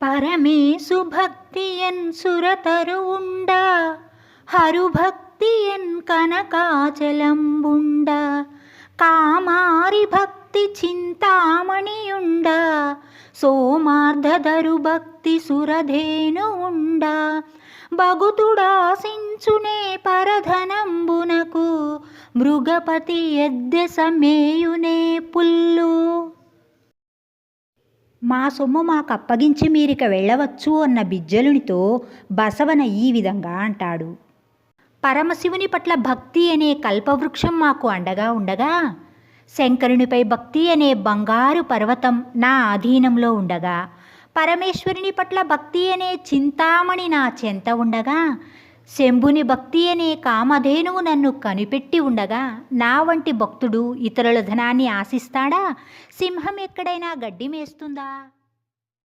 పరమేశు భక్తియన్ సురతరు ఉండా, హరుభక్తియన్ కనకాచలంబుండ, కామారి భక్తి చింతామణియుండ, సోమార్ధధరు భక్తి సురధేను ఉండ, భగుతుడాసించునే పరధనంబునకు, మృగపతి ఎద్దె సమేయునే పుల్లు. మా సొమ్ము మాకప్పగించి మీరిక వెళ్ళవచ్చు అన్న బిజ్జలునితో బసవన ఈ విధంగా అంటాడు. పరమశివుని పట్ల భక్తి అనే కల్పవృక్షం మాకు అండగా ఉండగా, శంకరునిపై భక్తి అనే బంగారు పర్వతం నా అధీనంలో ఉండగా, పరమేశ్వరుని పట్ల భక్తి అనే చింతామణి నా చెంత ఉండగా, శంభుని భక్తి అనే కామధేనువు నన్ను కనిపెట్టి ఉండగా, నా వంటి భక్తుడు ఇతరుల ధనాన్ని ఆశిస్తాడా? సింహం ఎక్కడైనా గడ్డి మేస్తుందా?